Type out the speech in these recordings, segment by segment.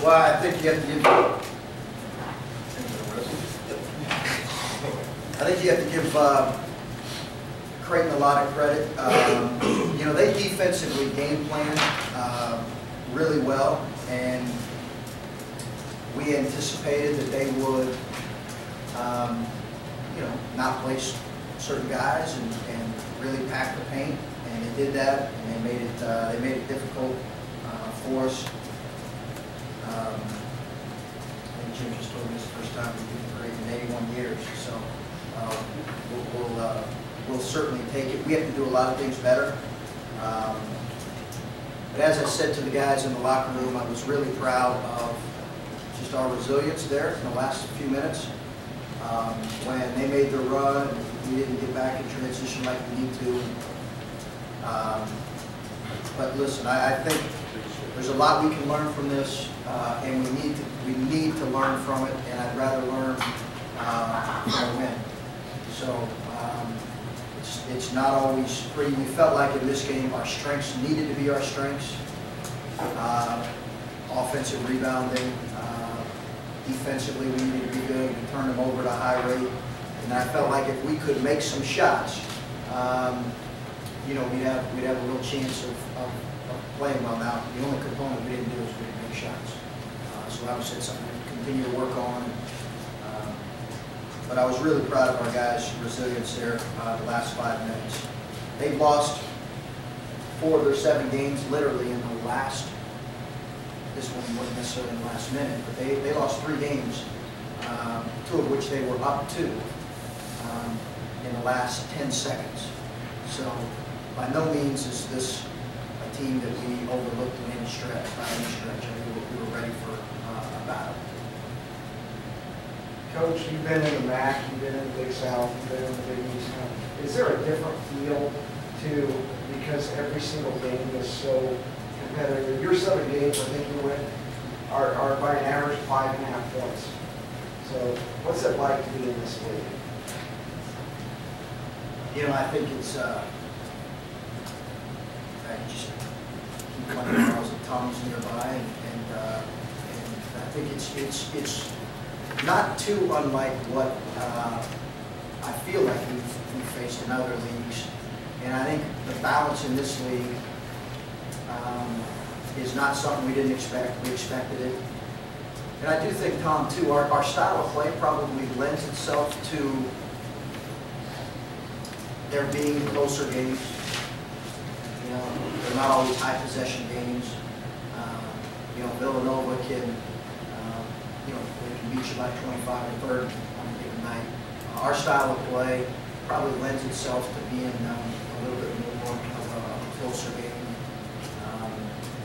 Well, I think you have to give. I think you have to give Creighton a lot of credit. You know, they defensively game planned really well, and we anticipated that they would, you know, not place certain guys and really pack the paint, and they did that, and they made it difficult for us. I think Jim just told me this the first time we've been great in 81 years, so we'll certainly take it. We have to do a lot of things better. But as I said to the guys in the locker room, I was really proud of just our resilience there in the last few minutes. When they made their run, we didn't get back in transition like we need to. But listen, I think there's a lot we can learn from this, and we need to learn from it. And I'd rather learn from a win. So it's not always pretty. We felt like in this game our strengths needed to be our strengths. Offensive rebounding, defensively we needed to be good. We turned them over at a high rate, and I felt like if we could make some shots, you know, we'd have a real chance of playing well. Now, the only component we didn't do is we didn't make shots. So that was something we continue to work on. But I was really proud of our guys' resilience there the last 5 minutes. They've lost 4 of their 7 games literally in the last, this one wasn't necessarily in the last minute, but they lost 3 games, 2 of which they were up 2 in the last 10 seconds. So by no means is this a team that we overlooked in any stretch, by any stretch. I mean, we were ready for a battle. Coach, you've been in the MAC, you've been in the Big South, you've been in the Big East. Is there a different feel to, because every single game is so competitive? Your 7 games, I think you win, are by an average 5.5 points. So what's it like to be in this league? You know, I think it's, I just keep playing balls and Tom's nearby, and I think it's not too unlike what I feel like we've faced in other leagues. And I think the balance in this league is not something we didn't expect. We expected it. And I do think, Tom, too, our style of play probably lends itself to there being closer games. You know, they're not always high possession games. You know, Villanova can, you know, they can beat you by 25 or 30 on a given night. Our style of play probably lends itself to being a little bit more of a closer game.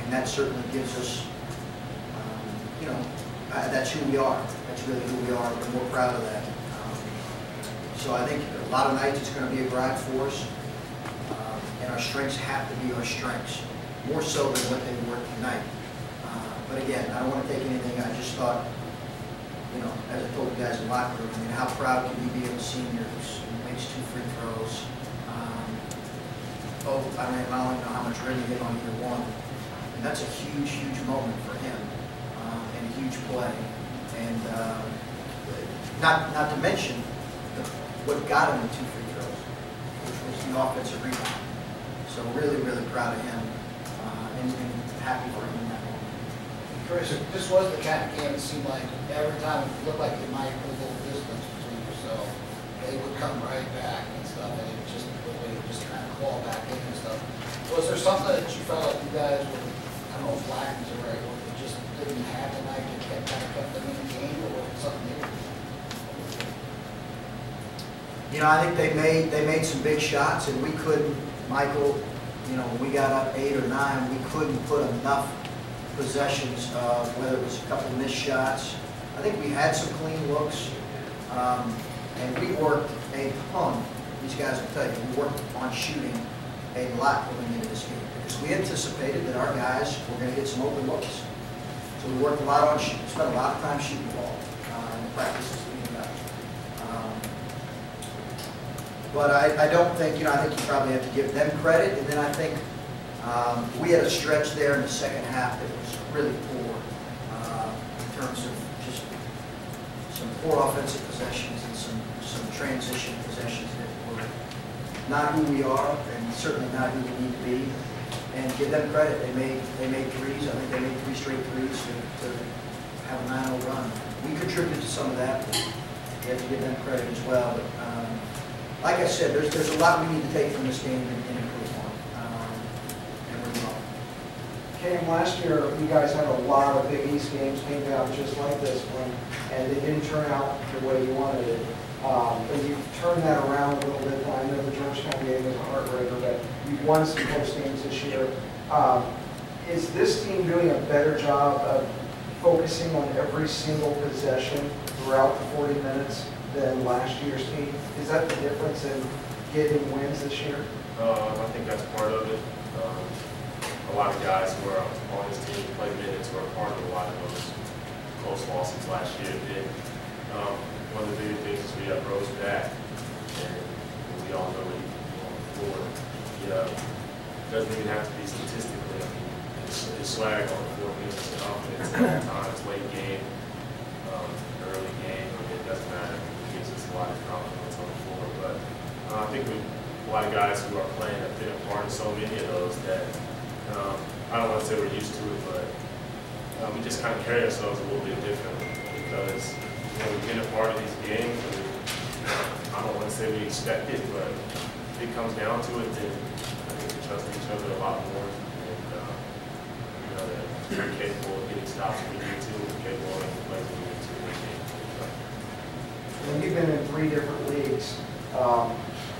And that certainly gives us, you know, that's who we are. That's really who we are, and we're proud of that. So I think a lot of nights it's going to be a grind for us, and our strengths have to be our strengths, more so than what they were tonight. But again, I don't want to take anything. I just thought, you know, as I told the guys in the locker room, I mean, how proud can you be of a senior who makes 2 free throws? I don't know how much rim he hit on either one. And that's a huge, huge moment for him, and a huge play. And not to mention what got him the 2 free throws, which was the offensive rebound. So really, really proud of him, and happy for him in that moment. Chris, this was the kind of game it seemed like every time it looked like it might put a little distance between yourself, they would come right back and stuff, and it just kind of claw back in and stuff. Was there something that you felt like you guys were, I don't know if lacking is the right word, but just didn't have tonight that kept them in the game, or was it something different? You know, I think they made some big shots, and we couldn't, Michael, you know, when we got up 8 or 9, we couldn't put enough possessions, whether it was a couple of missed shots. I think we had some clean looks, and we worked a ton. These guys will tell you, we worked on shooting a lot going into this game because we anticipated that our guys were going to get some open looks. So we worked a lot on shooting, spent a lot of time shooting the ball in the practices leading up. But I don't think, you know, I think you probably have to give them credit, and then I think we had a stretch there in the second half that was really poor. terms of just some poor offensive possessions and some transition possessions that were not who we are and certainly not who we need to be. And give them credit. They made threes. I think they made 3 straight threes to have a 9-0 run. We contributed to some of that. But you have to give them credit as well. But like I said, there's a lot we need to take from this game and improve on. And we're well. Cam, last year you guys had a lot of Big East games came down just like this one, and they didn't turn out the way you wanted it. But you've turned that around a little bit. I know the Georgetown game was a heartbreaker, but you've won some close games this year. Is this team doing a better job of focusing on every single possession throughout the 40 minutes than last year's team? Is that the difference in getting wins this year? I think that's part of it. A lot of guys who are on this team play minutes who are part of a lot of those close losses last year. One of the biggest things is we have Rose back, and we all know what he can do on the floor. Doesn't even have to be statistically. I mean, his swag on the floor means his confidence at times, late game, early game. I mean, it doesn't matter. He gives us a lot of confidence on the floor. But I think a lot of guys who are playing have been a part of so many of those that I don't want to say we're used to it, but we just kind of carry ourselves a little bit differently because we've been a part of these games. And I don't want to say we expect it, but if it comes down to it, then I think we trust each other a lot more. And that we're capable of getting stops when we need to, we're capable of making plays when we need to. And you've been in 3 different leagues.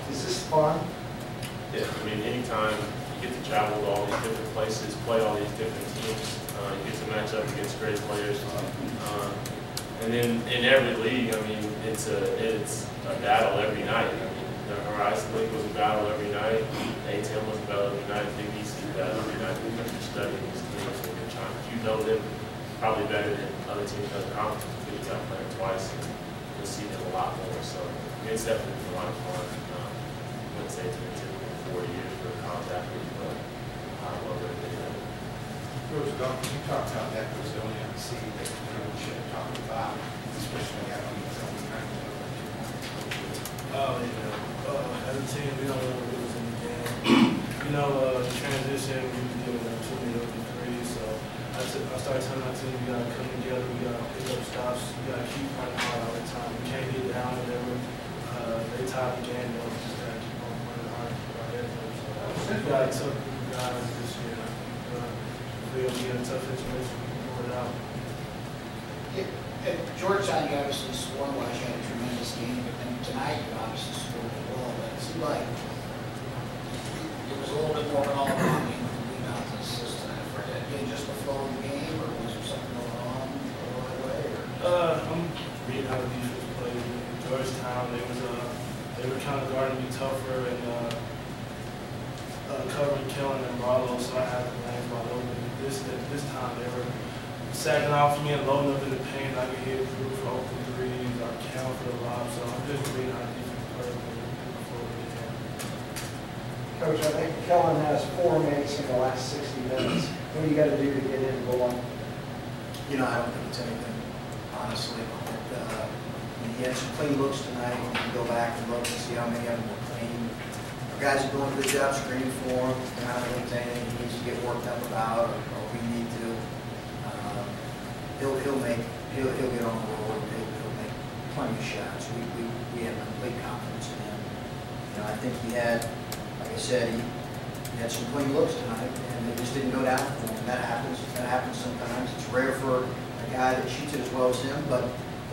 Is this fun? Yeah, I mean, anytime you get to travel to all these different places, play all these different teams, you get to match up against great players. And then in every league, I mean, it's a battle every night. I mean, the Horizon League was a battle every night. A-10 was a battle every night. Big East is a battle every night. We're studying these teams and we're trying. You know them probably better than other teams in the conference. You'll tell playing twice and you'll see them a lot more. So it's definitely been a lot of fun. I wouldn't say it's been typical 4 years for a college athlete, but I love it. Coach Duncan, you talked about that resiliency that you should have talked about, especially after you told me kind of as a team, we don't want to lose in the game. The transition, we were giving up too many open threes, so I started telling our team, we got to come together, we got to pick up stops, we got to keep running hard all the time. We can't get down or whatever. They tied the game, we just got to keep on running hard and keep our heads up. So we got a tough group of guys this year. We'll be in a tough situation, we can pull it out. At Georgetown, you obviously scored last year, had a tremendous game, but then tonight you obviously scored as well. But it seemed like it was a little bit more of an all-around game with the rebounds and assists tonight. Again, just the flow of the game, or was there something going on along the way? I'm reading how the defense played. In Georgetown, they were kind of guarding me tougher and covering Kellen and Barlow, so I had to land my load. This time they were sacking off me and loading up in the paint. I could hit through for open threes, I count for the lob, so I'm just reading how the defense plays before we get in. Coach, I think Kellen has 4 makes in the last 60 minutes. What do you got to do to get him going? I don't think it's anything, honestly. He had some clean looks tonight. We can go back and look and see how many of them were clean. Our guys are doing a good job screening for him. I don't think it's anything he needs to get worked up about or we need to. He'll get on the roll. He'll make plenty of shots. We have complete confidence in him. I think he had, like I said, he had some clean looks tonight, and they just didn't go down for him. That happens. That happens sometimes. It's rare for a guy that shoots it as well as him, but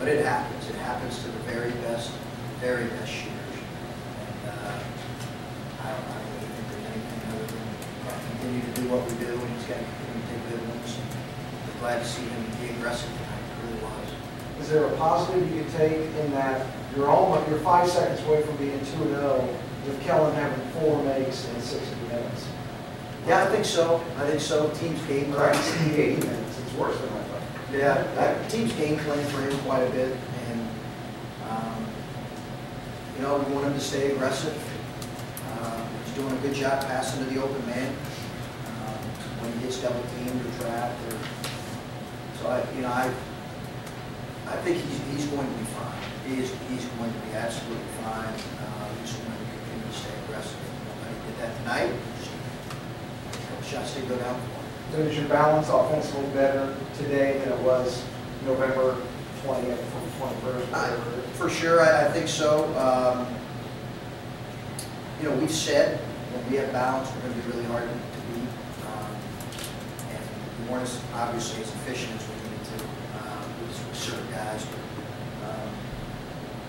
it happens. It happens to the very best shooters. And I don't really think there's anything other than continue to do what we do, and he's got to continue to take good ones. We're glad to see him be aggressive tonight. It really was. Is there a positive you could take in that you're 5 seconds away from being 2-0 with Kellen having 4 makes in 60 minutes? Yeah, I think so. Teams game plan. 80 minutes. It's worse than I thought. Yeah, teams game plan for him quite a bit, and we want him to stay aggressive. He's doing a good job passing to the open man when he gets double teamed or trapped. So I think he's going to be fine. He's going to be absolutely fine. He's going to continue to stay aggressive. He did that tonight. Just a couple shots did go down for him. So is your balance offensively better today than it was November 20th, 21st, whatever? For sure, I think so. You know, we've said when we have balance, we're going to be really hard to beat. And we weren't obviously as efficient as we needed to with certain guys. But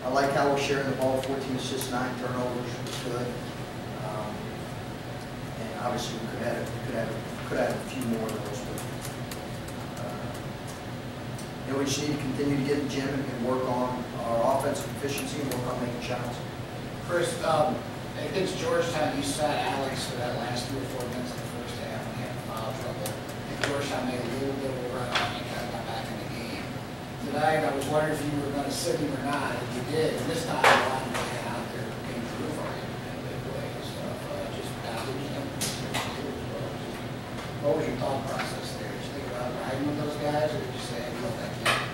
I like how we're sharing the ball, 14 assists, 9 turnovers, was good. And obviously we could have a few more of those. But, you know, we just need to continue to get in the gym and work on our offensive efficiency and work on making shots. Chris, against Georgetown, you sat Alex for that last 3 or 4 minutes of the first half when he had foul trouble. And Georgetown made a little bit of a run on you, kind of got back in the game. Tonight, I was wondering if you were going to sit him or not, and you did. And this time, a lot of man out there came through for him in a big way and stuff. Just averaging him. What was your thought process there? Did you think about riding with those guys, or did you say, look, I can't?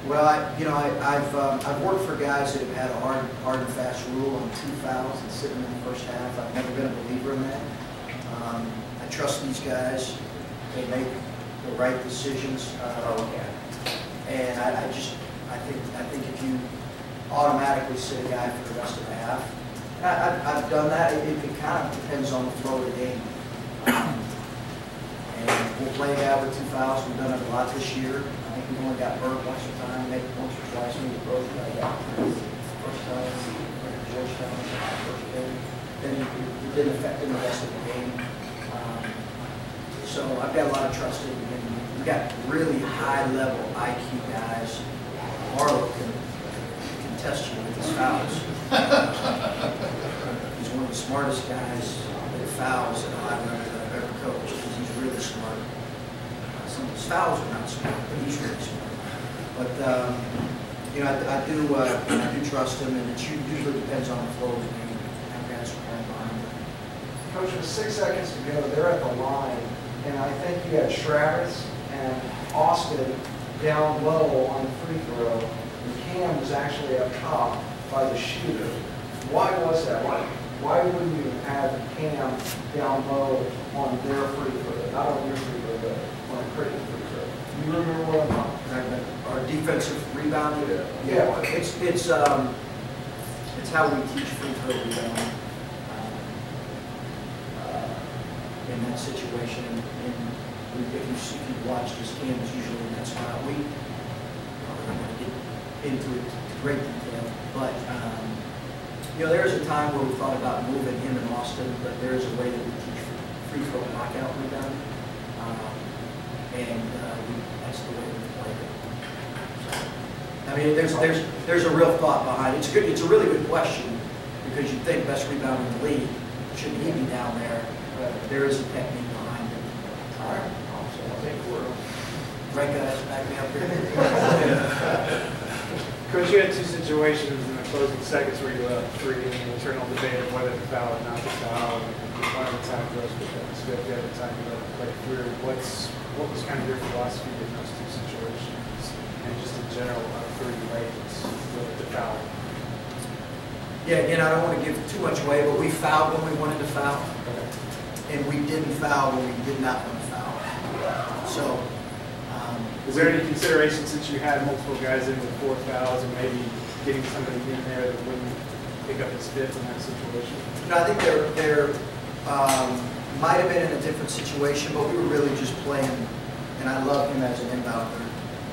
Well, I've worked for guys that have had a hard and fast rule on 2 fouls and sitting in the first half. I've never been a believer in that. I trust these guys. They make the right decisions. And I think if you automatically sit a guy for the rest of the half, I've done that. It kind of depends on the flow of the game. And we'll play a guy with 2 fouls. We've done it a lot this year. I think we only got burnt once or time, maybe once or twice. We broke first time, Georgetown, first game. Then it didn't affect the rest of the game. So I've got a lot of trust in him. We've got really high-level IQ guys. Marlo can test you with his fouls. He's one of the smartest guys that fouls at a high level that I've ever coached, because he's really smart. Some of his fouls are not smart, but he's really smart. But you know, I do trust him, and it usually depends on the flow of the game. How guys are playing behind him. Coach, with 6 seconds to go, they're at the line, and I think you had Travis and Austin down low on the free throw, and Cam was actually up top by the shooter. Why was that? Why wouldn't you have Cam down low on their free throw, not on your free throw, but on a Creighton free throw? You remember what I'm talking about? Our defensive rebounding. Yeah. It's how we teach free throw rebounding in that situation. And if you watch this game, it's usually in that spot. We don't want to get into it to great detail, but you know, there is a time where we thought about moving him and Austin, but there is a way that we teach free throw knockout rebounding, and that's the way we play it. So, I mean, there's a real thought behind it. It's good. It's a really good question, because you think best rebounder in the league, shouldn't he be down there? There is a technique behind it. All right. I think we're Right, guys, back me up here. Coach, you had 2 situations in the closing seconds where you were up 3, and the eternal debate of whether to foul or not to foul, and one of the time goes with that. The other time you let it play through. What was kind of your philosophy in those 2 situations, and just in general on 3 lanes with the foul? Yeah, again, I don't want to give too much away, but we fouled when we wanted to foul, and we didn't foul when we did not want to foul. So. Is there any consideration, since you had multiple guys in with 4 fouls, and maybe getting somebody in there that wouldn't pick up his fifth in that situation? No, I think there might have been in a different situation, but we were really just playing, and I love him as an inbounder,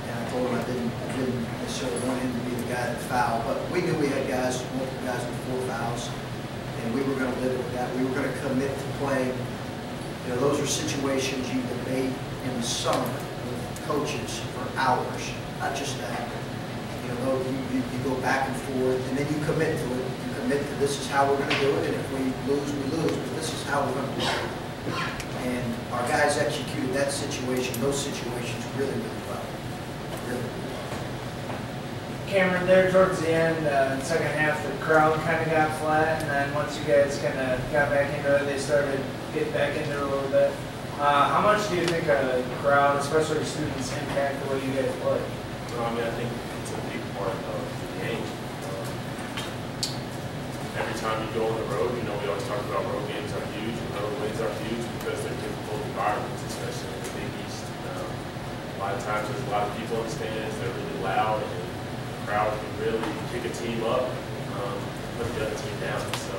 and I told him I didn't necessarily want him to be the guy that fouled, but we knew we had multiple guys with 4 fouls, and we were going to live with that. We were going to commit to play. You know, those are situations you debate in the summer coaches for hours, not just that. You know, you go back and forth, and then you commit to it. You commit to this is how we're going to do it, and if we lose, we lose, but this is how we're going to do it. And our guys executed that situation, those situations really, really well. Really, really well. Kameron, there towards the end, second half, the crowd kind of got flat, and then once you guys kind of got back into it, they started getting back into it a little bit. How much do you think a crowd, especially students, impact the way you guys play? I mean, I think it's a big part of the game. Every time you go on the road, you know, we always talk about road games are huge and road wins are huge because they're difficult environments, especially in the Big East. A lot of times there's a lot of people in the stands, they're really loud, and the crowd can really pick a team up, put the other team down. So,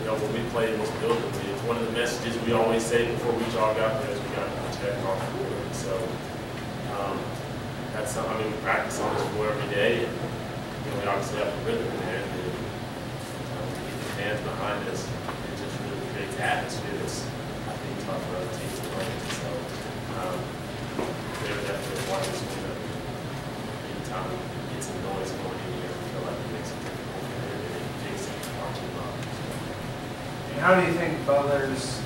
you know, when we play in this building, it's one of the messages we always say before we jog out there is we got to protect our floor. So, that's something, I mean, we practice on this floor every day, and, you know, we obviously have the rhythm in there, and we get the fans behind us, it just really creates atmosphere that's, I think, tough for other teams to play. So, they're definitely one of us, you know, anytime we get some noise going in here, we feel like it makes it difficult for them, and it takes it watching them up. And how do you think Butler's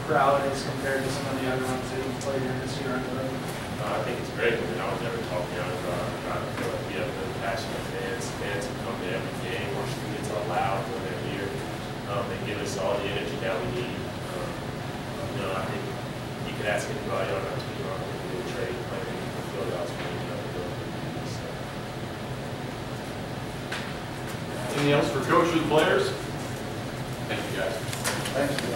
crowd is compared to some of the other ones that you've played in this year on the road? I think it's great. I mean, I was never talking out about it. I feel like we have really passionate fans. Fans who come to every game. Our students are loud when they're here. They give us all the energy that we need. You know, I think you could ask anybody on our team, I think we would trade playing in Hinkle Fieldhouse for any other building. So. Anything else for coaches and players? Thank you, guys. Thank you.